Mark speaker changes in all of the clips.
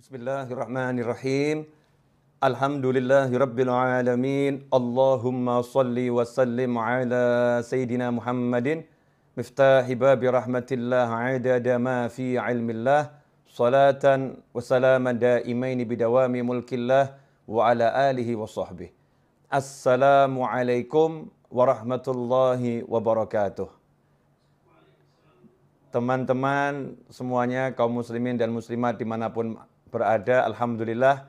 Speaker 1: Bismillahirrahmanirrahim. Alhamdulillahirabbil alamin. Allahumma shalli wa sallim ala sayyidina Muhammadin miftahi babi rahmatillah adada ma fi ilmillah salatan wa salaman daimaini bidawami mulkillah wa ala alihi wa sahbihi. Assalamualaikum warahmatullahi wabarakatuh. Teman-teman semuanya, kaum muslimin dan muslimat dimanapun berada, alhamdulillah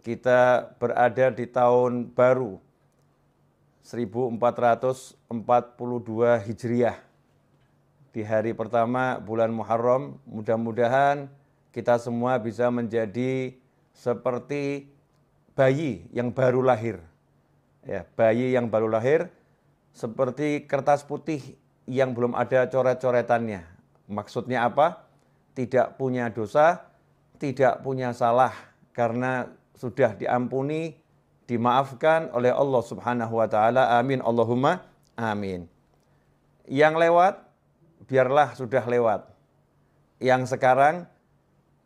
Speaker 1: kita berada di tahun baru 1442 Hijriah. Di hari pertama bulan Muharram, mudah-mudahan kita semua bisa menjadi seperti bayi yang baru lahir. Ya, bayi yang baru lahir seperti kertas putih yang belum ada coret-coretannya. Maksudnya apa? Tidak punya dosa, tidak punya salah karena sudah diampuni, dimaafkan oleh Allah Subhanahu wa taala. Amin Allahumma amin. Yang lewat biarlah sudah lewat. Yang sekarang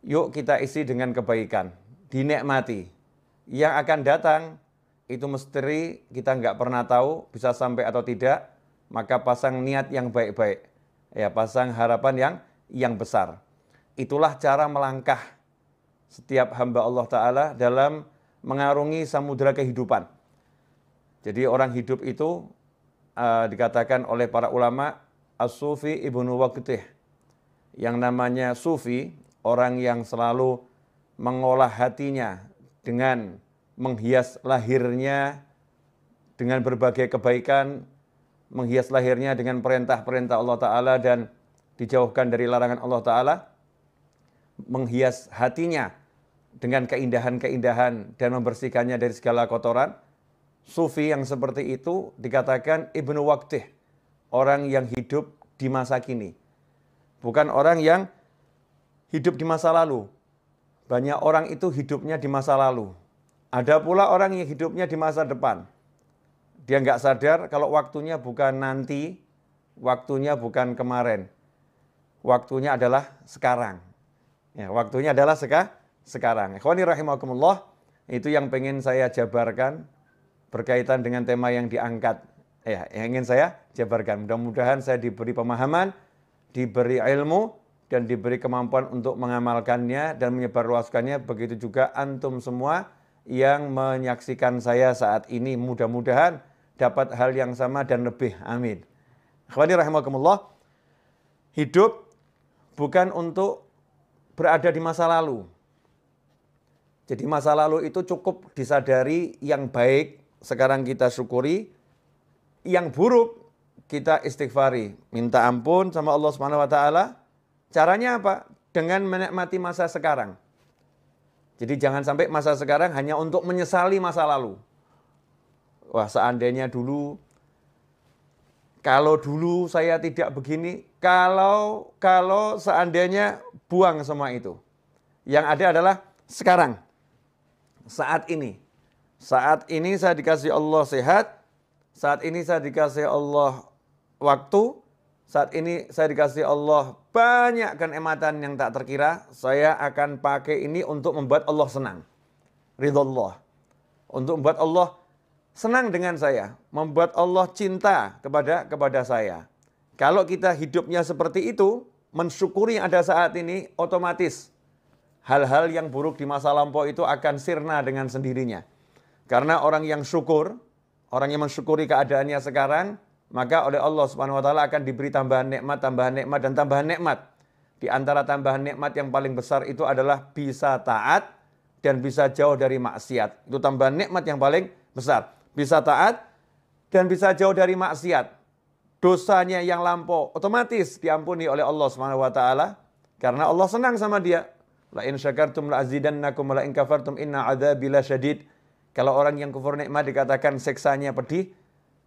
Speaker 1: yuk kita isi dengan kebaikan, dinikmati. Yang akan datang itu misteri, kita nggak pernah tahu bisa sampai atau tidak, maka pasang niat yang baik-baik. Ya, pasang harapan yang besar. Itulah cara melangkah setiap hamba Allah Ta'ala dalam mengarungi samudera kehidupan. Jadi orang hidup itu dikatakan oleh para ulama as-sufi ibnu waqtih. Yang namanya sufi, orang yang selalu mengolah hatinya dengan menghias lahirnya dengan berbagai kebaikan, menghias lahirnya dengan perintah-perintah Allah Ta'ala dan dijauhkan dari larangan Allah Ta'ala, menghias hatinya dengan keindahan-keindahan dan membersihkannya dari segala kotoran. Sufi yang seperti itu dikatakan ibnu waqtih, orang yang hidup di masa kini. Bukan orang yang hidup di masa lalu. Banyak orang itu hidupnya di masa lalu. Ada pula orang yang hidupnya di masa depan. Dia nggak sadar kalau waktunya bukan nanti, waktunya bukan kemarin. Waktunya adalah sekarang. Ya, waktunya adalah sekarang. Ikhwani rahimakumullah, itu yang pengen saya jabarkan berkaitan dengan tema yang diangkat. Ya, yang ingin saya jabarkan. Mudah-mudahan saya diberi pemahaman, diberi ilmu, dan diberi kemampuan untuk mengamalkannya dan menyebarluaskannya. Begitu juga antum semua yang menyaksikan saya saat ini. Mudah-mudahan dapat hal yang sama dan lebih. Amin. Ikhwani rahimakumullah, hidup bukan untuk berada di masa lalu. Jadi masa lalu itu cukup disadari, yang baik sekarang kita syukuri, yang buruk kita istighfari, minta ampun sama Allah Subhanahu wa taala. Caranya apa? Dengan menikmati masa sekarang. Jadi jangan sampai masa sekarang hanya untuk menyesali masa lalu. Wah, seandainya dulu, kalau dulu saya tidak begini, kalau seandainya, buang semua itu. Yang ada adalah sekarang. Saat ini saya dikasih Allah sehat, saat ini saya dikasih Allah waktu, saat ini saya dikasih Allah banyak kenikmatan yang tak terkira. Saya akan pakai ini untuk membuat Allah senang, ridha Allah, untuk membuat Allah senang dengan saya, membuat Allah cinta kepada saya. Kalau kita hidupnya seperti itu, mensyukuri yang ada saat ini, otomatis hal-hal yang buruk di masa lampau itu akan sirna dengan sendirinya. Karena orang yang syukur, orang yang mensyukuri keadaannya sekarang, maka oleh Allah Subhanahu wa taala akan diberi tambahan nikmat, dan tambahan nikmat. Di antara tambahan nikmat yang paling besar itu adalah bisa taat dan bisa jauh dari maksiat. Itu tambahan nikmat yang paling besar. Bisa taat dan bisa jauh dari maksiat. Dosanya yang lampau otomatis diampuni oleh Allah Subhanahu wa taala karena Allah senang sama dia. La in syakartum la azidannakum wa la in kafartum inna adzabi lasyadid. Kalau orang yang kufur nikmat dikatakan siksanya pedih.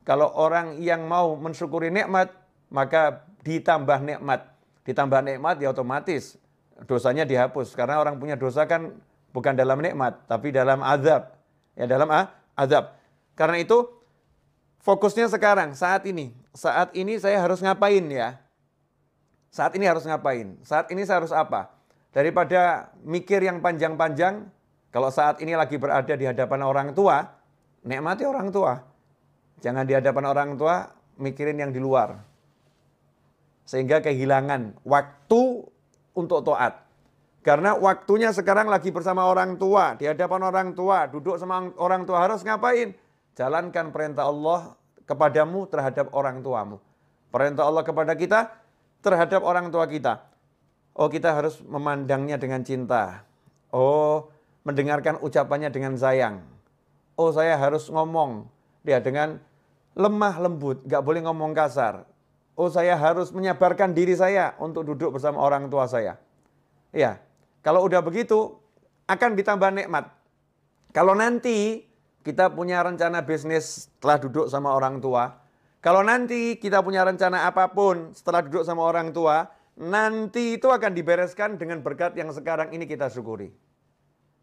Speaker 1: Kalau orang yang mau mensyukuri nikmat, maka ditambah nikmat. Ditambah nikmat ya otomatis dosanya dihapus. Karena orang punya dosa kan bukan dalam nikmat, tapi dalam azab. Ya, dalam azab. Karena itu fokusnya sekarang, saat ini. Saat ini saya harus ngapain ya? Saat ini harus ngapain? Saat ini saya harus apa? Daripada mikir yang panjang-panjang, kalau saat ini lagi berada di hadapan orang tua, nikmati orang tua. Jangan di hadapan orang tua, mikirin yang di luar. Sehingga kehilangan waktu untuk taat. Karena waktunya sekarang lagi bersama orang tua, di hadapan orang tua, duduk sama orang tua, harus ngapain? Jalankan perintah Allah kepadamu terhadap orang tuamu. Perintah Allah kepada kita terhadap orang tua kita. Oh, kita harus memandangnya dengan cinta. Oh, mendengarkan ucapannya dengan sayang. Oh, saya harus ngomong dia dengan lemah lembut, gak boleh ngomong kasar. Oh, saya harus menyabarkan diri saya untuk duduk bersama orang tua saya. Ya, kalau udah begitu akan ditambah nikmat. Kalau nanti kita punya rencana bisnis setelah duduk sama orang tua, kalau nanti kita punya rencana apapun setelah duduk sama orang tua, nanti itu akan dibereskan dengan berkat yang sekarang ini kita syukuri.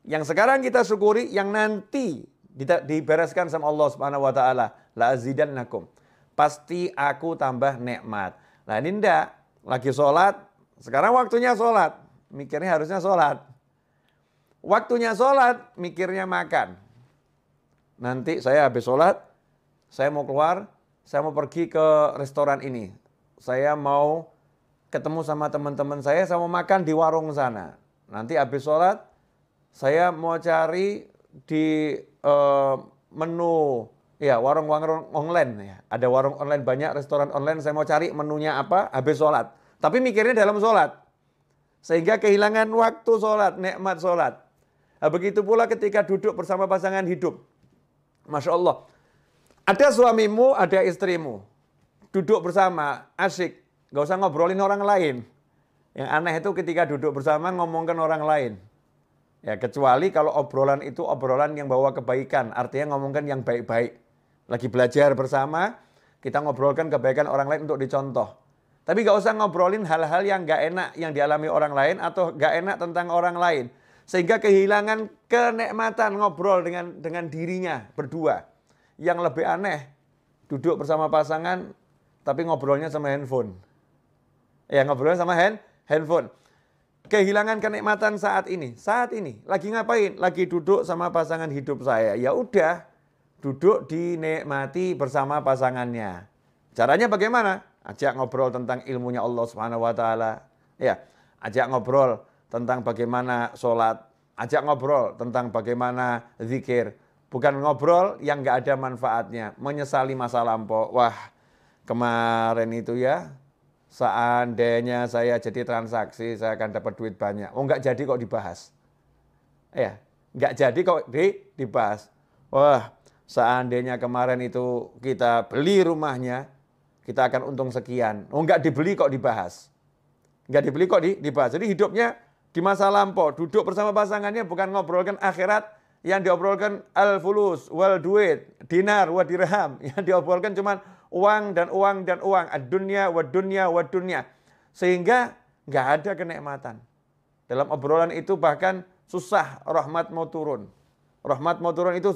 Speaker 1: Yang sekarang kita syukuri, yang nanti dibereskan sama Allah Subhanahu wa taala, la azidannakum. Pasti aku tambah nikmat. Nah, ini ndak lagi sholat, sekarang waktunya sholat, mikirnya harusnya sholat. Waktunya sholat, mikirnya makan. Nanti saya habis sholat, saya mau keluar, saya mau pergi ke restoran ini. Saya mau ketemu sama teman-teman saya mau makan di warung sana. Nanti habis sholat, saya mau cari di menu ya warung-warung online ya. Ada warung online banyak, restoran online, saya mau cari menunya apa habis sholat. Tapi mikirnya dalam sholat. Sehingga kehilangan waktu sholat, nikmat sholat. Nah, begitu pula ketika duduk bersama pasangan hidup. Masya Allah. Ada suamimu, ada istrimu. Duduk bersama, asyik. Gak usah ngobrolin orang lain. Yang aneh itu ketika duduk bersama ngomongkan orang lain. Ya, kecuali kalau obrolan itu obrolan yang bawa kebaikan, artinya ngomongkan yang baik-baik. Lagi belajar bersama, kita ngobrolkan kebaikan orang lain untuk dicontoh. Tapi gak usah ngobrolin hal-hal yang gak enak yang dialami orang lain atau gak enak tentang orang lain. Sehingga kehilangan kenikmatan ngobrol dengan dirinya berdua. Yang lebih aneh, duduk bersama pasangan tapi ngobrolnya sama handphone. Ya, ngobrolnya sama handphone. Kehilangan kenikmatan saat ini. Saat ini lagi ngapain? Lagi duduk sama pasangan hidup saya. Ya udah, duduk dinikmati bersama pasangannya. Caranya bagaimana? Ajak ngobrol tentang ilmunya Allah Subhanahu wa taala. Ya, ajak ngobrol tentang bagaimana sholat. Ajak ngobrol tentang bagaimana zikir. Bukan ngobrol yang nggak ada manfaatnya. Menyesali masa lampau. Wah, kemarin itu ya, seandainya saya jadi transaksi, saya akan dapat duit banyak. Oh, nggak jadi kok dibahas. Ya, nggak jadi kok dibahas. Wah, seandainya kemarin itu kita beli rumahnya, kita akan untung sekian. Oh, nggak dibeli kok dibahas. Nggak dibeli kok dibahas. Jadi hidupnya di masa lampau, duduk bersama pasangannya bukan ngobrolkan akhirat, yang diobrolkan al-fulus, wal duit, dinar, wa dirham. Yang diobrolkan cuma uang dan uang dan uang. Ad-dunya, wa dunya, wa dunya. Sehingga nggak ada kenikmatan. Dalam obrolan itu bahkan susah rahmat mau turun. Rahmat mau turun itu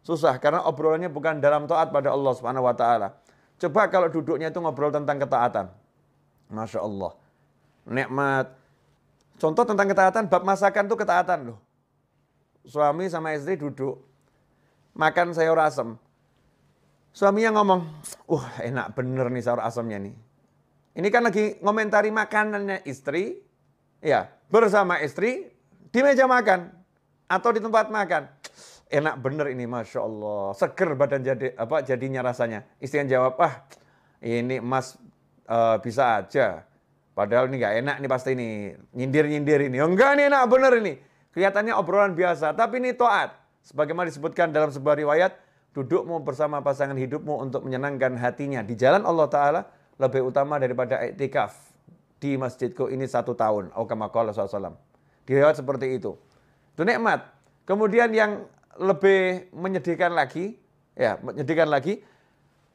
Speaker 1: susah. Karena obrolannya bukan dalam taat pada Allah Subhanahu wa taala. Coba kalau duduknya itu ngobrol tentang ketaatan. Masya Allah. Nikmat. Contoh tentang ketaatan, bab masakan itu ketaatan loh. Suami sama istri duduk, makan sayur asem. Suaminya ngomong, enak bener nih sayur asemnya nih. Ini kan lagi ngomentari makanannya istri, ya bersama istri di meja makan atau di tempat makan. Enak bener ini, Masya Allah. Seger badan jadinya rasanya. Istri yang jawab, ini mas bisa aja. Padahal ini gak enak nih pasti ini. Nyindir-nyindir ini. Enggak nih enak bener ini. Kelihatannya obrolan biasa, tapi ini taat. Sebagaimana disebutkan dalam sebuah riwayat, dudukmu bersama pasangan hidupmu untuk menyenangkan hatinya di jalan Allah Ta'ala lebih utama daripada iktikaf di masjidku ini 1 tahun. Kama qala SAW. Di riwayat seperti itu. Itu nikmat. Kemudian yang lebih menyedihkan lagi,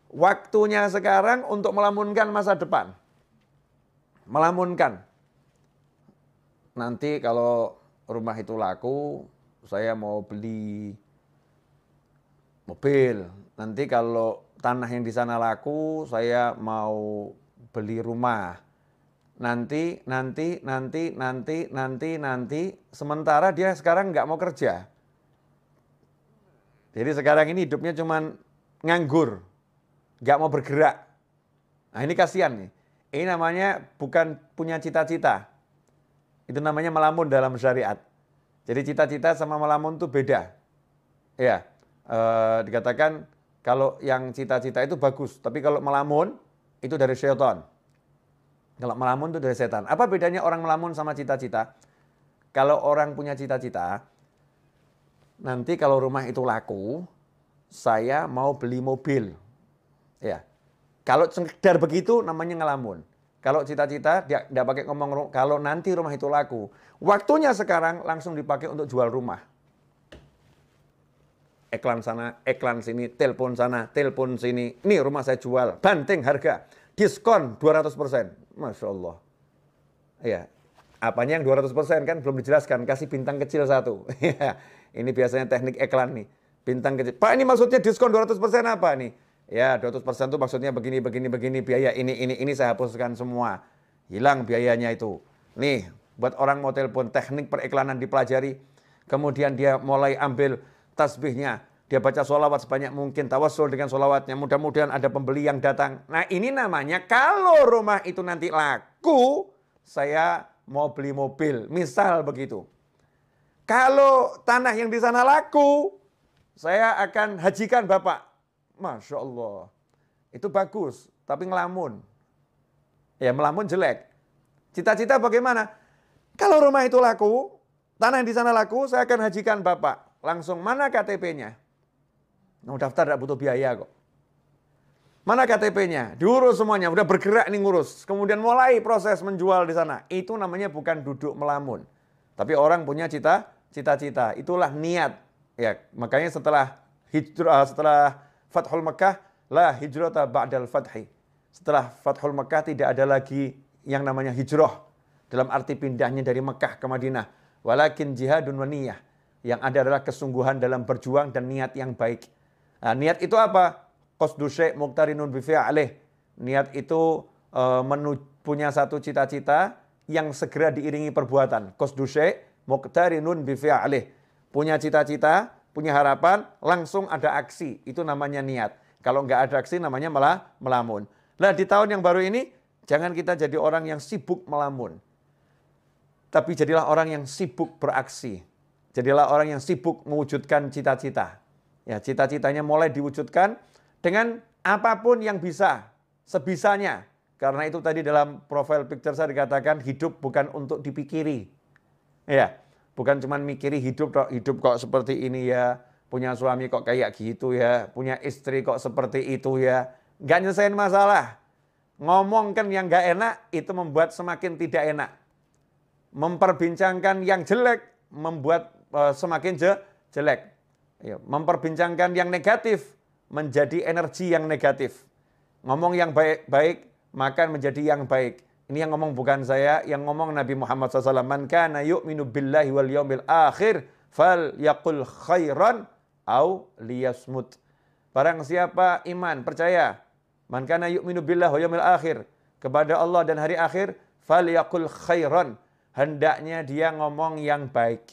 Speaker 1: waktunya sekarang untuk melamunkan masa depan. Melamunkan. Nanti kalau rumah itu laku, saya mau beli mobil. Nanti kalau tanah yang di sana laku, saya mau beli rumah. nanti. Sementara dia sekarang nggak mau kerja. Jadi sekarang ini hidupnya cuman nganggur, nggak mau bergerak. Nah ini kasihan nih. Ini namanya bukan punya cita-cita. Itu namanya melamun dalam syariat. Jadi cita-cita sama melamun itu beda. Ya, dikatakan kalau yang cita-cita itu bagus, tapi kalau melamun itu dari syaitan. Kalau melamun itu dari setan. Apa bedanya orang melamun sama cita-cita? Kalau orang punya cita-cita, nanti kalau rumah itu laku, saya mau beli mobil. Ya. Kalau sekedar begitu namanya ngelamun. Kalau cita-cita dia tidak pakai ngomong kalau nanti rumah itu laku. Waktunya sekarang langsung dipakai untuk jual rumah. Iklan sana, iklan sini, telepon sana, telepon sini. Ini rumah saya jual, banting harga, diskon 200%. Masya Allah. Ya, apanya yang 200% kan belum dijelaskan, kasih bintang kecil satu. Ini biasanya teknik iklan nih. Bintang kecil. Pak ini maksudnya diskon 200% apa nih? Ya 200% itu maksudnya begini, biaya ini saya hapuskan semua. Hilang biayanya itu. Nih, buat orang mau telepon, teknik periklanan dipelajari. Kemudian dia mulai ambil tasbihnya. Dia baca sholawat sebanyak mungkin, tawassul dengan sholawatnya. Mudah-mudahan ada pembeli yang datang. Nah ini namanya kalau rumah itu nanti laku, saya mau beli mobil. Misal begitu. Kalau tanah yang di sana laku, saya akan hajikan Bapak. Masya Allah. Itu bagus, tapi ngelamun. Ya melamun jelek. Cita-cita bagaimana? Kalau rumah itu laku, tanah yang di sana laku, saya akan hajikan Bapak. Langsung mana KTP-nya? Mau daftar tidak butuh biaya kok. Mana KTP-nya? Diurus semuanya, udah bergerak nih ngurus. Kemudian mulai proses menjual di sana. Itu namanya bukan duduk melamun. Tapi orang punya cita-cita. Itulah niat. Ya, makanya setelah hijrah, setelah Fathul Makkah, la hijrata ba'dal fathi. Setelah Fathul Makkah tidak ada lagi yang namanya hijrah. Dalam arti pindahnya dari Mekah ke Madinah. Walakin jihadun wa niyah. Yang ada adalah kesungguhan dalam berjuang dan niat yang baik. Nah, niat itu apa? Qasdu syai' muqtarinun bi fi'lih. Niat itu punya satu cita-cita yang segera diiringi perbuatan. Qasdu syai' muqtarinun bi fi'lih. Punya cita-cita, punya harapan, langsung ada aksi. Itu namanya niat. Kalau nggak ada aksi namanya malah melamun. Nah di tahun yang baru ini, jangan kita jadi orang yang sibuk melamun. Tapi jadilah orang yang sibuk beraksi. Jadilah orang yang sibuk mewujudkan cita-cita. Ya, cita-citanya mulai diwujudkan dengan apapun yang bisa, sebisanya. Karena itu tadi dalam profile picture saya dikatakan hidup bukan untuk dipikiri. Ya. Bukan cuma mikiri hidup kok seperti ini ya, punya suami kok kayak gitu ya, punya istri kok seperti itu ya. Nggak nyelesain masalah. Ngomong kan yang nggak enak, itu membuat semakin tidak enak. Memperbincangkan yang jelek, membuat semakin jelek. Ya, memperbincangkan yang negatif, menjadi energi yang negatif. Ngomong yang baik-baik, maka menjadi yang baik. Ini yang ngomong bukan saya, yang ngomong Nabi Muhammad SAW. Man kana yu'minu billahi wal yaumil akhir, fal yaqul khairan au liyasmut. Barang siapa iman, percaya. Man kana yu'minu billahi wal yaumil akhir. Kepada Allah dan hari akhir, fal yaqul khairan. Hendaknya dia ngomong yang baik.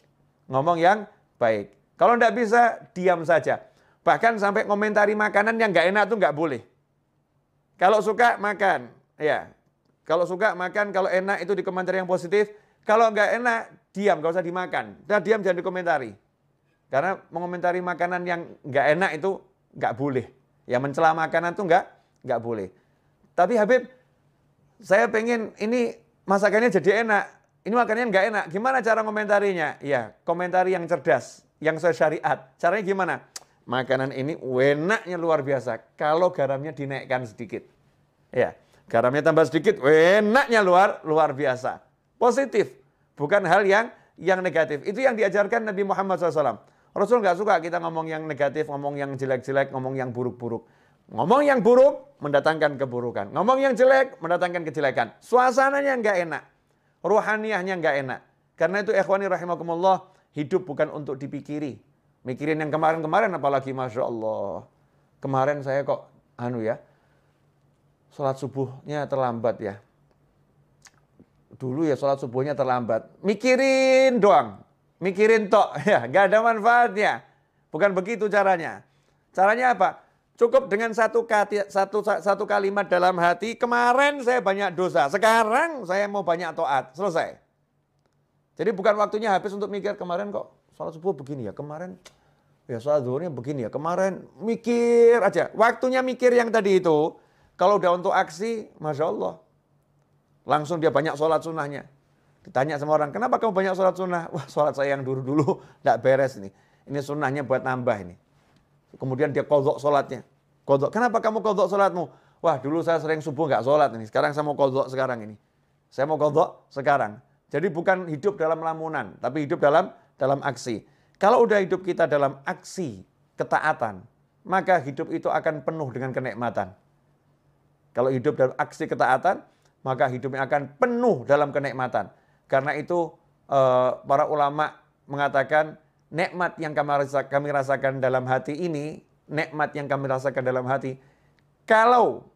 Speaker 1: Ngomong yang baik. Kalau tidak bisa, diam saja. Bahkan sampai komentari makanan yang nggak enak itu nggak boleh. Kalau suka, makan. Ya. Kalau suka makan, kalau enak itu dikomentari yang positif. Kalau nggak enak, diam, nggak usah dimakan. Nah, diam jangan dikomentari. Karena mengomentari makanan yang nggak enak itu nggak boleh. Ya mencela makanan itu nggak boleh. Tapi Habib, saya pengen ini masakannya jadi enak. Ini makanannya nggak enak. Gimana cara komentarinya? Ya, komentari yang cerdas, yang sesuai syariat. Caranya gimana? Makanan ini enaknya luar biasa. Kalau garamnya dinaikkan sedikit. Ya. Garamnya tambah sedikit, enaknya luar biasa. Positif, bukan hal yang negatif. Itu yang diajarkan Nabi Muhammad SAW. Rasul nggak suka kita ngomong yang negatif, ngomong yang jelek-jelek, ngomong yang buruk-buruk. Ngomong yang buruk mendatangkan keburukan. Ngomong yang jelek mendatangkan kejelekan. Suasananya nggak enak, ruhaniyahnya nggak enak. Karena itu ikhwani rahimakumullah, hidup bukan untuk dipikiri. Mikirin yang kemarin-kemarin apalagi Masya Allah. Kemarin saya kok sholat subuhnya terlambat ya. dulu ya sholat subuhnya terlambat. Mikirin doang. Mikirin tok. Ya, nggak ada manfaatnya. Bukan begitu caranya. Caranya apa? Cukup dengan satu kalimat dalam hati, kemarin saya banyak dosa, sekarang saya mau banyak taat. Selesai. Jadi bukan waktunya habis untuk mikir kemarin kok sholat subuh begini ya, kemarin ya sholat zuhurnya begini ya, kemarin mikir aja. Waktunya mikir yang tadi itu, kalau udah untuk aksi, Masya Allah. Langsung dia banyak sholat sunnahnya. Ditanya sama orang, kenapa kamu banyak sholat sunnah? Wah, sholat saya yang dulu-dulu tidak beres nih. Ini sunnahnya buat nambah ini. Kemudian dia qadha sholatnya. Qadha. Kenapa kamu qadha sholatmu? Wah, dulu saya sering subuh nggak sholat ini. Sekarang saya mau qadha sekarang ini. Saya mau qadha sekarang. Jadi bukan hidup dalam lamunan, tapi hidup dalam aksi. Kalau udah hidup kita dalam aksi ketaatan, maka hidup itu akan penuh dengan kenikmatan. Kalau hidup dalam aksi ketaatan, maka hidupnya akan penuh dalam kenikmatan. Karena itu para ulama mengatakan nikmat yang kami rasakan dalam hati ini, nikmat yang kami rasakan dalam hati, kalau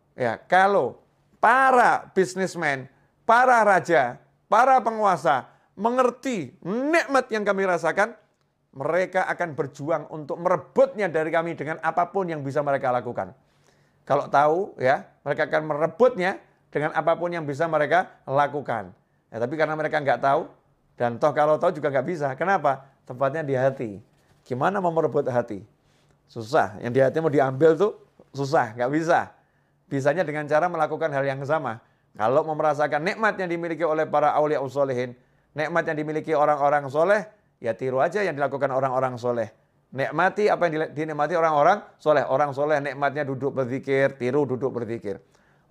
Speaker 1: para bisnismen, para raja, para penguasa mengerti nikmat yang kami rasakan, mereka akan berjuang untuk merebutnya dari kami dengan apapun yang bisa mereka lakukan. Kalau tahu ya, mereka akan merebutnya dengan apapun yang bisa mereka lakukan. Ya, tapi karena mereka nggak tahu, dan toh kalau tahu juga nggak bisa. Kenapa? Tempatnya di hati. Gimana mau merebut hati? Susah. Yang di hati mau diambil tuh susah, nggak bisa. Bisanya dengan cara melakukan hal yang sama. Kalau mau merasakan nikmat yang dimiliki oleh para aulia usholihin, nikmat yang dimiliki orang-orang soleh, ya tiru aja yang dilakukan orang-orang soleh. Nikmati apa yang dinikmati orang-orang soleh. Orang soleh nikmatnya duduk berzikir, tiru duduk berzikir.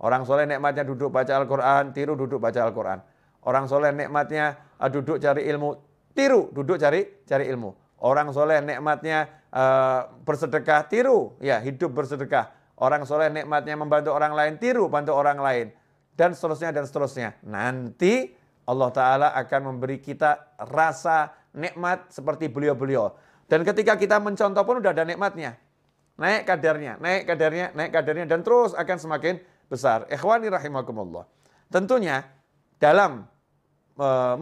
Speaker 1: Orang soleh nikmatnya duduk baca Al-Quran, tiru duduk baca Al-Quran. Orang soleh nikmatnya duduk cari ilmu, tiru duduk cari ilmu. Orang soleh nikmatnya bersedekah, tiru ya hidup bersedekah. Orang soleh nikmatnya membantu orang lain, tiru bantu orang lain. Dan seterusnya dan seterusnya. Nanti Allah Ta'ala akan memberi kita rasa nikmat seperti beliau-beliau. Dan ketika kita mencontoh pun udah ada nikmatnya. Naik kadarnya, naik kadarnya, naik kadarnya. Dan terus akan semakin besar. Ikhwani rahimakumullah. Tentunya dalam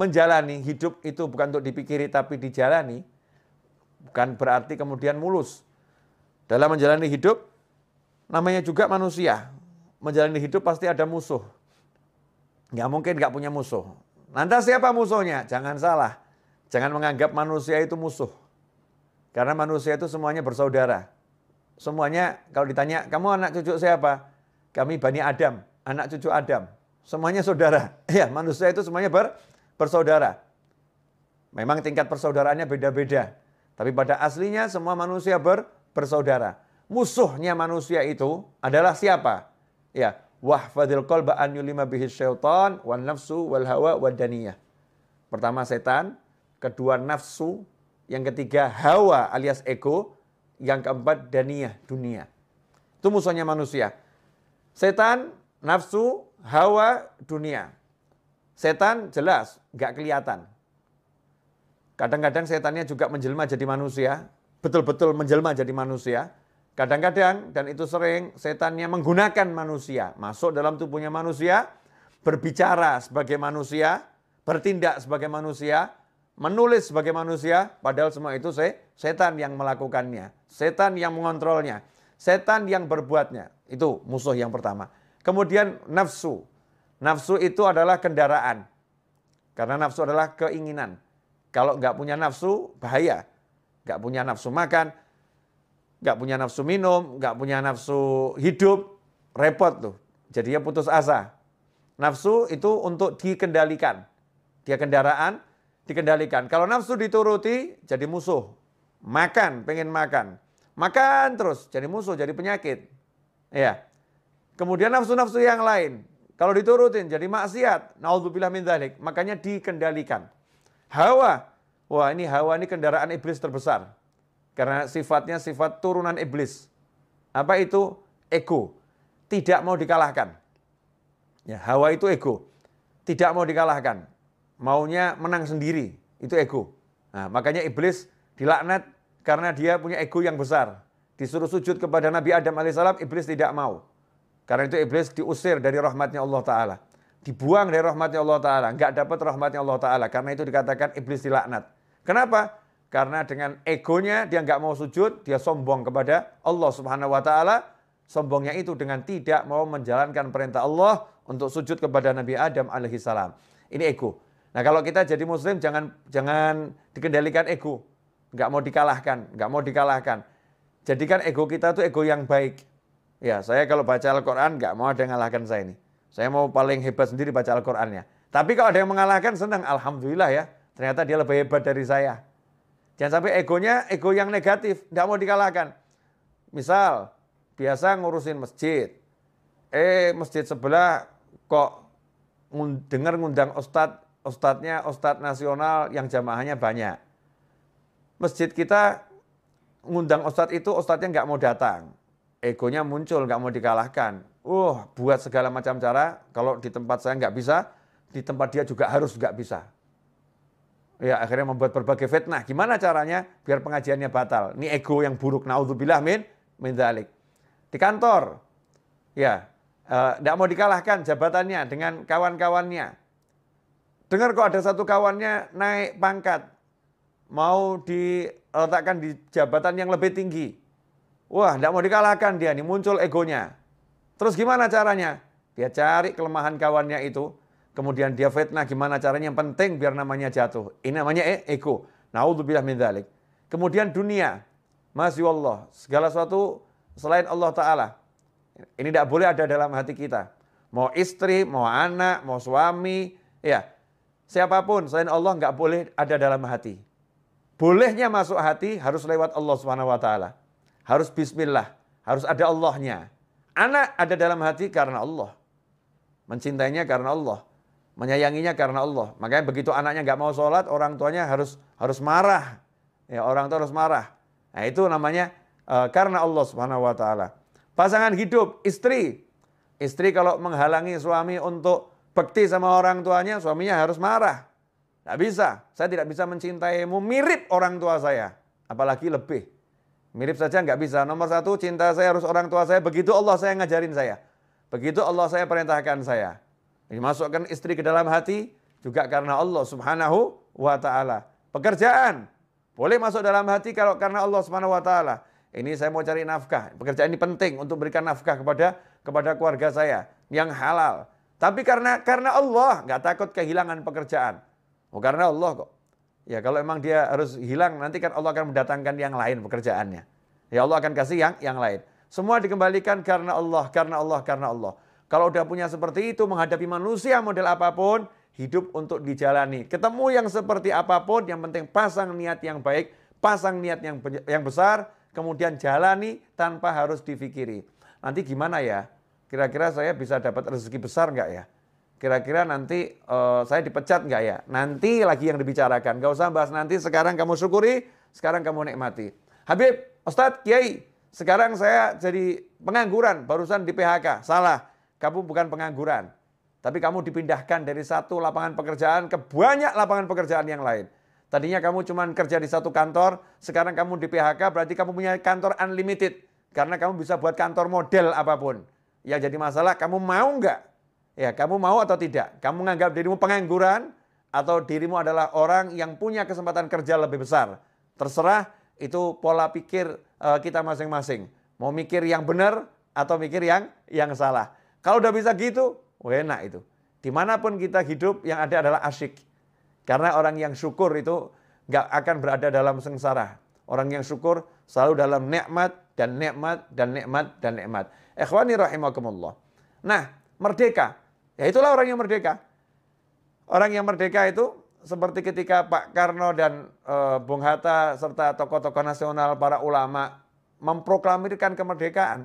Speaker 1: menjalani hidup itu bukan untuk dipikiri tapi dijalani. Bukan berarti kemudian mulus. Dalam menjalani hidup, namanya juga manusia. Menjalani hidup pasti ada musuh. Nggak mungkin nggak punya musuh. Lantas siapa musuhnya? Jangan salah. Jangan menganggap manusia itu musuh. Karena manusia itu semuanya bersaudara. Semuanya kalau ditanya, kamu anak cucu siapa? Kami Bani Adam, anak cucu Adam. Semuanya saudara. Ya, manusia itu semuanya bersaudara. Memang tingkat persaudaraannya beda-beda. Tapi pada aslinya semua manusia bersaudara. Musuhnya manusia itu adalah siapa? Ya, wahfadil qalba an yulima bihi syaitan wan nafsu wal hawa wad daniyah. Pertama setan, kedua nafsu, yang ketiga hawa alias ego, yang keempat daniyah, dunia. Itu musuhnya manusia. Setan, nafsu, hawa, dunia. Setan jelas nggak kelihatan. Kadang-kadang setannya juga menjelma jadi manusia, betul-betul menjelma jadi manusia. Kadang-kadang, dan itu sering, setannya menggunakan manusia, masuk dalam tubuhnya manusia, berbicara sebagai manusia, bertindak sebagai manusia, menulis sebagai manusia, padahal semua itu setan yang melakukannya, setan yang mengontrolnya, setan yang berbuatnya. Itu musuh yang pertama. Kemudian nafsu. Nafsu itu adalah kendaraan. Karena nafsu adalah keinginan. Kalau nggak punya nafsu, bahaya. Nggak punya nafsu makan, nggak punya nafsu minum, nggak punya nafsu hidup, repot tuh. Jadinya putus asa. Nafsu itu untuk dikendalikan. Dia kendaraan, dikendalikan. Kalau nafsu dituruti, jadi musuh. Makan, pengen makan. Makan terus, jadi musuh, jadi penyakit. Ya. Kemudian nafsu-nafsu yang lain. Kalau diturutin, jadi maksiat. Naudzubillah min dzalik. Makanya dikendalikan. Hawa. Wah, ini hawa ini kendaraan iblis terbesar. Karena sifatnya sifat turunan iblis. Apa itu? Ego. Tidak mau dikalahkan. Ya, hawa itu ego. Tidak mau dikalahkan. Maunya menang sendiri. Itu ego. Nah, makanya iblis dilaknat karena dia punya ego yang besar. Disuruh sujud kepada Nabi Adam alaihissalam, iblis tidak mau. Karena itu iblis diusir dari rahmatnya Allah Ta'ala. dibuang dari rahmatnya Allah Ta'ala, nggak dapat rahmatnya Allah Ta'ala. Karena itu dikatakan iblis dilaknat. Kenapa? Karena dengan egonya dia nggak mau sujud, dia sombong kepada Allah Subhanahu Wa Ta'ala. Sombongnya itu dengan tidak mau menjalankan perintah Allah untuk sujud kepada Nabi Adam alaihissalam. Ini ego. Nah kalau kita jadi muslim jangan dikendalikan ego. Nggak mau dikalahkan. Jadikan ego kita itu ego yang baik. Ya, saya kalau baca Al-Quran nggak mau ada yang mengalahkan saya ini. Saya mau paling hebat sendiri baca Al-Qurannya. Tapi kalau ada yang mengalahkan senang, alhamdulillah ya. Ternyata dia lebih hebat dari saya. Jangan sampai egonya ego yang negatif, nggak mau dikalahkan. Misal, biasa ngurusin masjid. Masjid sebelah kok dengar ngundang ustadznya ustadz nasional yang jamaahnya banyak. Masjid kita ngundang ustadz itu, ustadznya nggak mau datang. Egonya muncul, nggak mau dikalahkan. Buat segala macam cara, kalau di tempat saya nggak bisa, di tempat dia juga harus nggak bisa. Ya akhirnya membuat berbagai fitnah. Gimana caranya biar pengajiannya batal? Ini ego yang buruk. Naudzubillah min dzalik. Di kantor, ya nggak mau dikalahkan jabatannya dengan kawan-kawannya. Dengar kok ada satu kawannya naik pangkat, mau diletakkan di jabatan yang lebih tinggi. Wah, nggak mau dikalahkan dia, nih muncul egonya. Terus gimana caranya? Dia cari kelemahan kawannya itu, kemudian dia fitnah gimana caranya, yang penting biar namanya jatuh. Ini namanya ego. Naudzubillah min dzalik. Kemudian dunia, masya Allah, segala sesuatu selain Allah Ta'ala. Ini tidak boleh ada dalam hati kita. Mau istri, mau anak, mau suami, ya siapapun selain Allah nggak boleh ada dalam hati. Bolehnya masuk hati harus lewat Allah Subhanahu Wa Ta'ala. Harus bismillah, harus ada Allahnya. Anak ada dalam hati karena Allah. Mencintainya karena Allah. Menyayanginya karena Allah. Makanya begitu anaknya nggak mau sholat, orang tuanya harus marah. Ya, orang tua harus marah. Nah itu namanya karena Allah Subhanahu Wa Ta'ala. Pasangan hidup, istri. Istri kalau menghalangi suami untuk bakti sama orang tuanya, suaminya harus marah. Nggak bisa, saya tidak bisa mencintaimu mirip orang tua saya. Apalagi lebih. Mirip saja nggak bisa. Nomor satu, cinta saya harus orang tua saya. Begitu Allah saya ngajarin saya. Begitu Allah saya perintahkan saya. Ini masukkan istri ke dalam hati juga karena Allah Subhanahu Wa Ta'ala. Pekerjaan boleh masuk dalam hati kalau karena Allah Subhanahu Wa Ta'ala. Ini saya mau cari nafkah. Pekerjaan ini penting untuk berikan nafkah kepada keluarga saya yang halal. Tapi karena Allah nggak takut kehilangan pekerjaan. Karena Allah kok. Ya kalau emang dia harus hilang, nanti kan Allah akan mendatangkan yang lain pekerjaannya. Ya Allah akan kasih yang lain. Semua dikembalikan karena Allah, karena Allah, karena Allah. Kalau udah punya seperti itu, menghadapi manusia model apapun, hidup untuk dijalani. Ketemu yang seperti apapun, yang penting pasang niat yang baik, pasang niat yang besar, kemudian jalani tanpa harus difikiri. Nanti gimana ya? Kira-kira saya bisa dapat rezeki besar nggak ya? Kira-kira nanti saya dipecat nggak ya? Nanti lagi yang dibicarakan. Nggak usah bahas nanti, sekarang kamu syukuri, sekarang kamu nikmati. Habib, Ustadz, Kiai, sekarang saya jadi pengangguran, barusan di PHK. Salah, kamu bukan pengangguran. Tapi kamu dipindahkan dari satu lapangan pekerjaan ke banyak lapangan pekerjaan yang lain. Tadinya kamu cuma kerja di satu kantor, sekarang kamu di PHK, berarti kamu punya kantor unlimited. Karena kamu bisa buat kantor model apapun. Yang jadi masalah, kamu mau nggak? Ya, kamu mau atau tidak? Kamu menganggap dirimu pengangguran atau dirimu adalah orang yang punya kesempatan kerja lebih besar? Terserah, itu pola pikir kita masing-masing. Mau mikir yang benar atau mikir yang salah. Kalau udah bisa gitu, enak itu. Dimanapun kita hidup yang ada adalah asyik. Karena orang yang syukur itu nggak akan berada dalam sengsara. Orang yang syukur selalu dalam nikmat dan nikmat dan nikmat dan nikmat. Ikhwani rahimakumullah. Nah, merdeka. Ya itulah orang yang merdeka. Orang yang merdeka itu seperti ketika Pak Karno dan Bung Hatta serta tokoh-tokoh nasional, para ulama memproklamirkan kemerdekaan.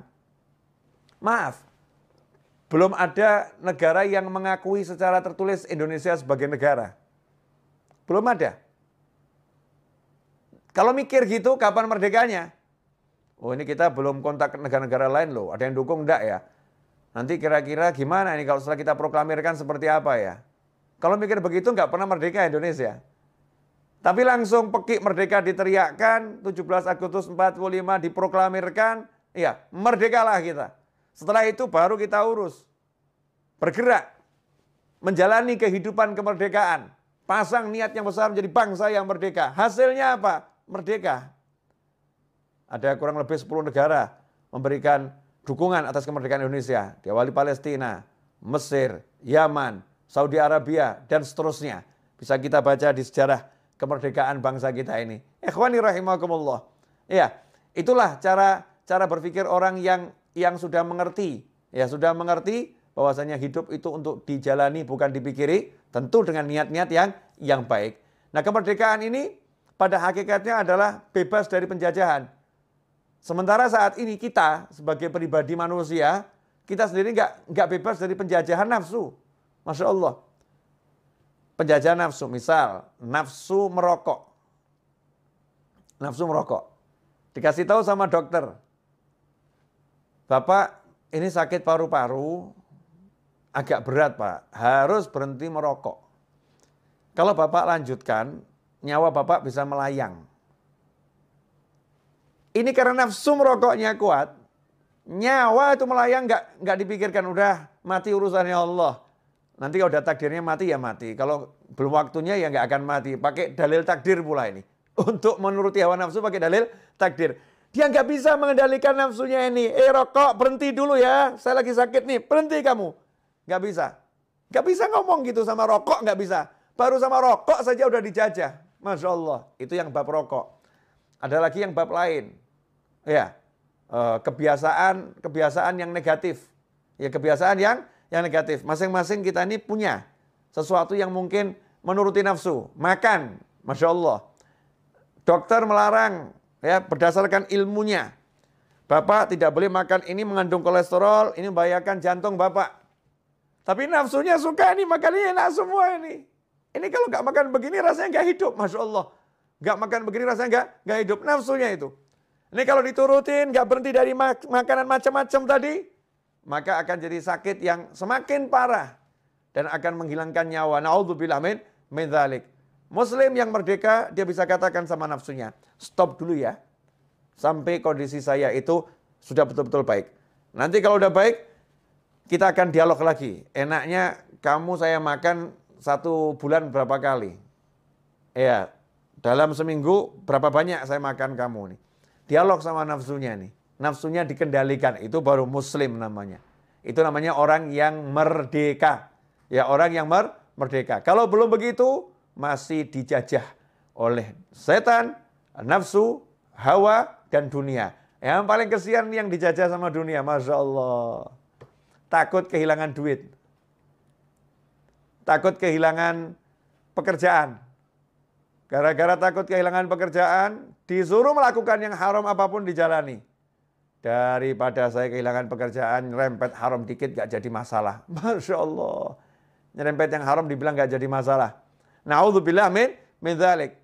Speaker 1: Maaf, belum ada negara yang mengakui secara tertulis Indonesia sebagai negara. Belum ada. Kalau mikir gitu, kapan merdekanya? Oh ini kita belum kontak negara-negara lain loh. Ada yang dukung enggak ya? Nanti kira-kira gimana ini kalau setelah kita proklamirkan seperti apa ya? Kalau mikir begitu nggak pernah merdeka Indonesia. Tapi langsung pekik merdeka diteriakkan, 17 Agustus 45 diproklamirkan, ya merdekalah kita. Setelah itu baru kita urus. Bergerak. menjalani kehidupan kemerdekaan. Pasang niat yang besar menjadi bangsa yang merdeka. Hasilnya apa? Merdeka. Ada kurang lebih 10 negara memberikan dukungan atas kemerdekaan Indonesia. Diawali Palestina, Mesir, Yaman, Saudi Arabia, dan seterusnya. Bisa kita baca di sejarah kemerdekaan bangsa kita ini. Ikhwani rahimakumullah. Ya, itulah cara berpikir orang yang sudah mengerti. Ya, sudah mengerti bahwasanya hidup itu untuk dijalani bukan dipikiri, tentu dengan niat-niat yang baik. Nah, kemerdekaan ini pada hakikatnya adalah bebas dari penjajahan. Sementara saat ini kita sebagai pribadi manusia, kita sendiri nggak bebas dari penjajahan nafsu. Masya Allah. Penjajahan nafsu, misal nafsu merokok. Nafsu merokok. Dikasih tahu sama dokter, Bapak ini sakit paru-paru, agak berat Pak, harus berhenti merokok. Kalau Bapak lanjutkan, nyawa Bapak bisa melayang. Ini karena nafsu merokoknya kuat, nyawa itu melayang nggak dipikirkan, udah mati urusannya Allah. Nanti kalau udah takdirnya mati ya mati, kalau belum waktunya ya nggak akan mati. Pakai dalil takdir pula ini. Untuk menuruti hawa nafsu pakai dalil takdir. Dia nggak bisa mengendalikan nafsunya ini. Rokok berhenti dulu ya, saya lagi sakit nih, berhenti kamu. Nggak bisa. Nggak bisa ngomong gitu sama rokok, nggak bisa. Baru sama rokok saja udah dijajah. Masya Allah, itu yang bab rokok. Ada lagi yang bab lain. Ya, kebiasaan yang negatif. Ya, kebiasaan yang negatif. Masing-masing kita ini punya sesuatu yang mungkin menuruti nafsu. Makan, Masya Allah. Dokter melarang, ya, berdasarkan ilmunya. Bapak tidak boleh makan ini, mengandung kolesterol, ini membahayakan jantung Bapak. Tapi nafsunya suka ini, makannya enak semua ini. Ini kalau nggak makan begini rasanya nggak hidup, Masya Allah. Nggak makan begini rasanya nggak hidup, nafsunya itu. Ini kalau diturutin, nggak berhenti dari makanan macam-macam tadi, maka akan jadi sakit yang semakin parah dan akan menghilangkan nyawa. Na'udzubillah min dzalik. Muslim yang merdeka, dia bisa katakan sama nafsunya, stop dulu ya, sampai kondisi saya itu sudah betul-betul baik. Nanti kalau udah baik, kita akan dialog lagi. Enaknya kamu saya makan 1 bulan berapa kali? Ya, dalam seminggu berapa banyak saya makan kamu nih. Dialog sama nafsunya nih. Nafsunya dikendalikan, itu baru muslim namanya. Itu namanya orang yang merdeka. Ya, orang yang merdeka. Kalau belum begitu, masih dijajah oleh setan, nafsu, hawa, dan dunia. Yang paling kesian yang dijajah sama dunia, Masya Allah. Takut kehilangan duit. Takut kehilangan pekerjaan. Gara-gara takut kehilangan pekerjaan, disuruh melakukan yang haram apapun dijalani. Daripada saya kehilangan pekerjaan, nyerempet haram dikit gak jadi masalah. Masya Allah. Nyerempet yang haram dibilang gak jadi masalah. Na'udzubillah min dzalik.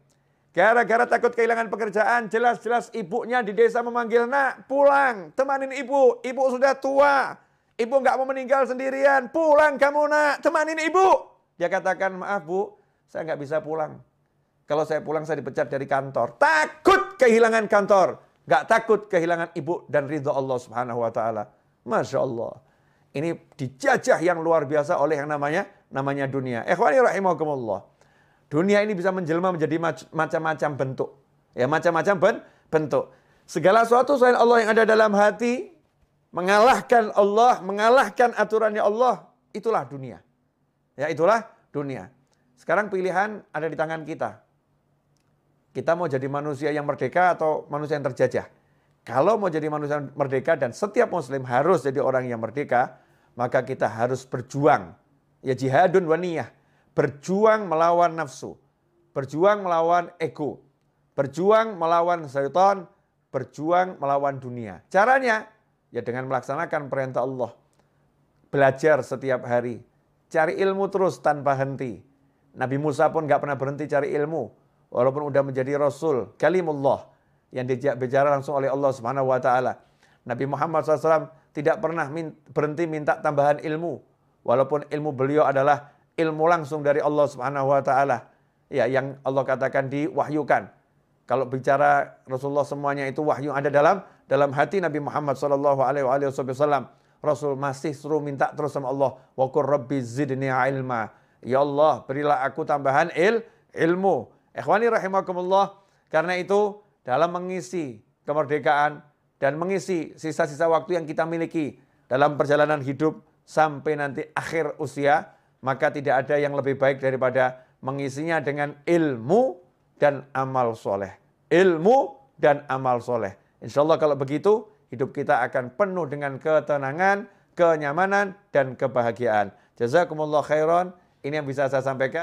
Speaker 1: Gara-gara takut kehilangan pekerjaan, jelas-jelas ibunya di desa memanggil, nak pulang, temanin ibu. Ibu sudah tua, ibu gak mau meninggal sendirian. Pulang kamu nak, temanin ibu. Dia katakan, maaf bu, saya gak bisa pulang. Kalau saya pulang saya dipecat dari kantor. Takut kehilangan kantor. Gak takut kehilangan ibu dan ridho Allah subhanahu wa ta'ala. Masya Allah. Ini dijajah yang luar biasa oleh yang namanya dunia. Ikhwani rahimakumullah. Dunia ini bisa menjelma menjadi macam-macam bentuk. Ya, macam-macam bentuk. Segala sesuatu selain Allah yang ada dalam hati, mengalahkan Allah, mengalahkan aturannya Allah, itulah dunia. Ya, itulah dunia. Sekarang pilihan ada di tangan kita. Kita mau jadi manusia yang merdeka atau manusia yang terjajah. Kalau mau jadi manusia yang merdeka dan setiap muslim harus jadi orang yang merdeka, maka kita harus berjuang. Ya, jihadun wa niyah. Berjuang melawan nafsu. Berjuang melawan ego. Berjuang melawan syaitan. Berjuang melawan dunia. Caranya ya dengan melaksanakan perintah Allah. Belajar setiap hari. Cari ilmu terus tanpa henti. Nabi Musa pun gak pernah berhenti cari ilmu. Walaupun udah menjadi Rasul, kalimullah, yang bicara langsung oleh Allah Subhanahu wa ta'ala. Nabi Muhammad SAW tidak pernah berhenti minta tambahan ilmu. Walaupun ilmu beliau adalah ilmu langsung dari Allah Subhanahu wa ta'ala. Ya, yang Allah katakan diwahyukan. Kalau bicara Rasulullah semuanya itu wahyu ada dalam hati Nabi Muhammad SAW. Rasul masih suruh minta terus sama Allah. Wa qur rabbi zidni ilma. Ya Allah, berilah aku tambahan ilmu. Ikhwani rahimakumullah. Karena itu dalam mengisi kemerdekaan dan mengisi sisa-sisa waktu yang kita miliki dalam perjalanan hidup sampai nanti akhir usia, maka tidak ada yang lebih baik daripada mengisinya dengan ilmu dan amal soleh. Ilmu dan amal soleh. Insya Allah kalau begitu, hidup kita akan penuh dengan ketenangan, kenyamanan, dan kebahagiaan. Jazakumullah khairan. Ini yang bisa saya sampaikan.